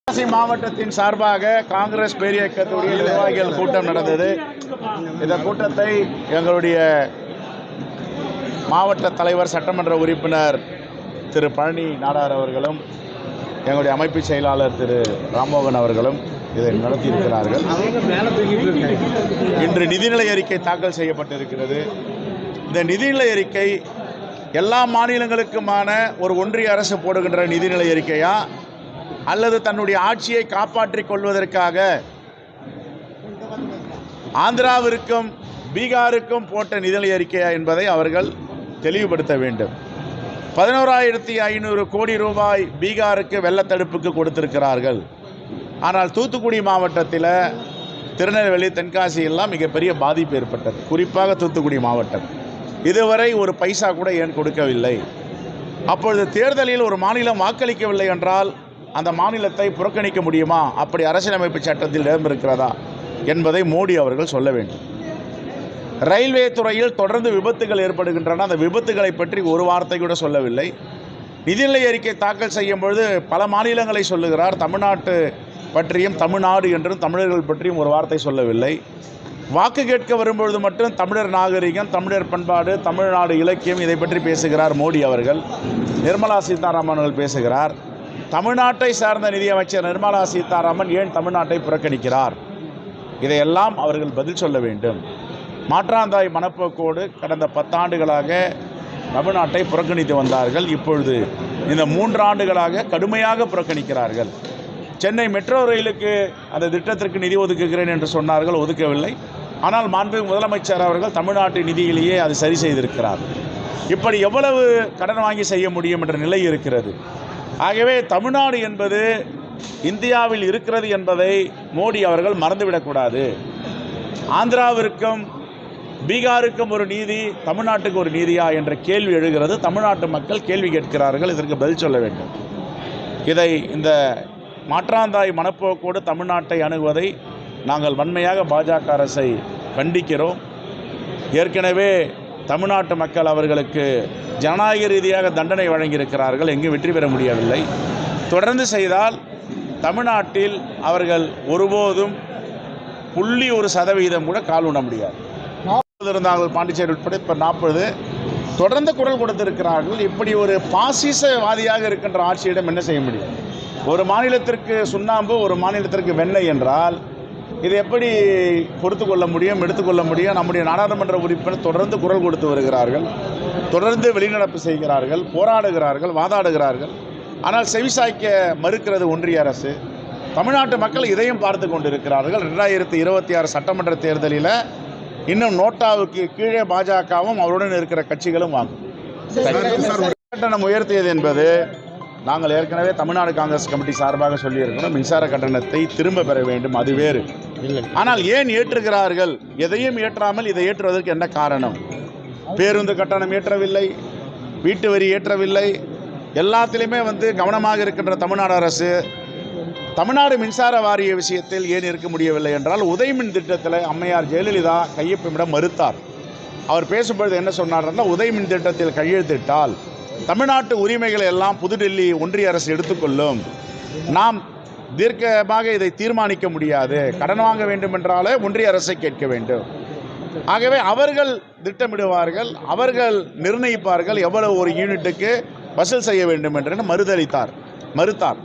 தென்காசி மாவட்டத்தின் சார்பாக காங்கிரஸ் பேரியக்கத்துடைய நிர்வாகிகள் கூட்டம் நடந்தது. இந்த கூட்டத்தை எங்களுடைய மாவட்ட தலைவர் சட்டமன்ற உறுப்பினர் திரு பழனி நாடார் அவர்களும் எங்களுடைய அமைப்பு செயலாளர் திரு ராம்மோகன் அவர்களும் இதை நடத்தியிருக்கிறார்கள். இன்று நிதிநிலை அறிக்கை தாக்கல் செய்யப்பட்டிருக்கிறது. இந்த நிதிநிலை அறிக்கை எல்லா மாநிலங்களுக்குமான ஒரு ஒன்றிய அரசு போடுகின்ற நிதிநிலை அறிக்கையா அல்லது தன்னுடைய ஆட்சியை காப்பாற்றிக் கொள்வதற்காக ஆந்திராவிற்கும் பீகாருக்கும் போட்ட நிதிநிலை அறிக்கையா என்பதை அவர்கள் தெளிவுபடுத்த வேண்டும். 11,500 கோடி ரூபாய் பீகாருக்கு வெள்ளத்தடுப்புக்கு கொடுத்திருக்கிறார்கள். ஆனால் தூத்துக்குடி மாவட்டத்தில் திருநெல்வேலி தென்காசி எல்லாம் மிகப்பெரிய பாதிப்பு ஏற்பட்டது. குறிப்பாக தூத்துக்குடி மாவட்டம் இதுவரை ஒரு பைசா கூட ஏன் கொடுக்கவில்லை. அப்பொழுது தேர்தலில் ஒரு மாநிலம் வாக்களிக்கவில்லை என்றால் அந்த மாநிலத்தை புறக்கணிக்க முடியுமா? அப்படி அரசியலமைப்பு சட்டத்தில் இடம் இருக்கிறதா என்பதை மோடி அவர்கள் சொல்ல வேண்டும். ரயில்வே துறையில் தொடர்ந்து விபத்துகள் ஏற்படுகின்றன. அந்த விபத்துகளை பற்றி ஒரு வார்த்தை கூட சொல்லவில்லை. நிதிநிலை அறிக்கை தாக்கல் செய்யும் பொழுது பல மாநிலங்களை சொல்லுகிறார். தமிழ்நாட்டு பற்றியும் தமிழ்நாடு என்றும் தமிழர்கள் பற்றியும் ஒரு வார்த்தை சொல்லவில்லை. வாக்கு கேட்க வரும்பொழுது மட்டும் தமிழர் நாகரிகம், தமிழர் பண்பாடு, தமிழ்நாடு இலக்கியம் இதை பற்றி பேசுகிறார் மோடி அவர்கள். நிர்மலா சீதாராமன் அவர்கள் பேசுகிறார். தமிழ்நாட்டை சார்ந்த நிதியமைச்சர் நிர்மலா சீதாராமன் ஏன் தமிழ்நாட்டை புறக்கணிக்கிறார்? இதையெல்லாம் அவர்கள் பதில் சொல்ல வேண்டும். மாற்றாந்தாய் மனப்போக்கோடு கடந்த 10 ஆண்டுகளாக தமிழ்நாட்டை புறக்கணித்து வந்தார்கள். இப்பொழுது இந்த 3 ஆண்டுகளாக கடுமையாக புறக்கணிக்கிறார்கள். சென்னை மெட்ரோ ரயிலுக்கு அந்த திட்டத்திற்கு நிதி ஒதுக்குகிறேன் என்று சொன்னார்கள், ஒதுக்கவில்லை. ஆனால் மாண்புமிகு முதலமைச்சர் அவர்கள் தமிழ்நாட்டு நிதியிலேயே அது சரி செய்திருக்கிறார். இப்படி எவ்வளவு கடன் வாங்கி செய்ய முடியும் என்ற நிலை இருக்கிறது. ஆகவே தமிழ்நாடு என்பது இந்தியாவில் இருக்கிறது என்பதை மோடி அவர்கள் மறந்துவிடக்கூடாது. ஆந்திராவிற்கும் பீகாருக்கும் ஒரு நீதி, தமிழ்நாட்டுக்கு ஒரு நீதியா என்ற கேள்வி எழுகிறது. தமிழ்நாட்டு மக்கள் கேள்வி கேட்கிறார்கள். இதற்கு பதில் சொல்ல வேண்டும். இதை இந்த மாற்றாந்தாய் மனப்போக்கோடு தமிழ்நாட்டை அணுகுவதை நாங்கள் வன்மையாக பாஜக அரசை கண்டிக்கிறோம். ஏற்கனவே தமிழ்நாட்டு மக்கள் அவர்களுக்கு ஜனநாயக ரீதியாக தண்டனை வழங்கியிருக்கிறார்கள். எங்கும் வெற்றி பெற முடியவில்லை. தொடர்ந்து செய்தால் தமிழ்நாட்டில் அவர்கள் ஒருபோதும் 0.1% கூட கால் ஊன முடியாது. 40 இருந்தார்கள் பாண்டிச்சேரி உட்பட, இப்போ 40. தொடர்ந்து குரல் கொடுத்திருக்கிறார்கள். இப்படி ஒரு பாசிசவாதியாக இருக்கின்ற ஆட்சியிடம் என்ன செய்ய முடியும்? ஒரு மாநிலத்திற்கு சுண்ணாம்பு, ஒரு மாநிலத்திற்கு வெண்ணெய் என்றால் இது எப்படி பொறுத்து கொள்ள முடியும், எடுத்துக்கொள்ள முடியும்? நம்முடைய நாடாளுமன்ற உறுப்பினர் தொடர்ந்து குரல் கொடுத்து வருகிறார்கள், தொடர்ந்து வெளிநடப்பு செய்கிறார்கள், போராடுகிறார்கள், வாதாடுகிறார்கள். ஆனால் செவிசாய்க்க மறுக்கிறது ஒன்றிய அரசு. தமிழ்நாட்டு மக்கள் இதையும் பார்த்து கொண்டிருக்கிறார்கள். 2026 சட்டமன்ற தேர்தலில் இன்னும் நோட்டாவுக்கு கீழே பாஜகவும் அவருடன் இருக்கிற கட்சிகளும் வாங்கும். கட்டணம் உயர்த்தியது என்பது நாங்கள் ஏற்கனவே தமிழ்நாடு காங்கிரஸ் கமிட்டி சார்பாக சொல்லியிருக்கிறோம். மின்சார கட்டணத்தை திரும்ப பெற வேண்டும், அது வேறு. ஆனால் ஏன் ஏற்றுகிறார்கள்? எதையும் ஏற்றாமல் இதை ஏற்றுவதற்கு என்ன காரணம்? பேருந்து கட்டணம் ஏற்றவில்லை, வீட்டு வரி ஏற்றவில்லை. எல்லாத்திலையுமே கவனமாக இருக்கின்ற தமிழ்நாடு அரசு தமிழ்நாடு மின்சார வாரிய விஷயத்தில் ஏன் இருக்க முடியவில்லை என்றால், உதயமின் திட்டத்தில் அம்மையார் ஜெயலலிதா கையொப்பமிட மறுத்தார். அவர் பேசும்பொழுது என்ன சொன்னார்னா, உதயமின் திட்டத்தில் கையெழுத்திட்டால் தமிழ்நாட்டு உரிமைகளை எல்லாம் புதுடெல்லி ஒன்றிய அரசு எடுத்துக்கொள்ளும், நாம் தீர்க்கமாக இதை தீர்மானிக்க முடியாது, கடன் வாங்க வேண்டும் என்றாலே ஒன்றிய அரசை கேட்க வேண்டும். ஆகவே அவர்கள் திட்டமிடுவார்கள், அவர்கள் நிர்ணயிப்பார்கள் எவ்வளவு ஒரு யூனிட்டுக்கு வசூல் செய்ய வேண்டும் என்று மறுத்தார்.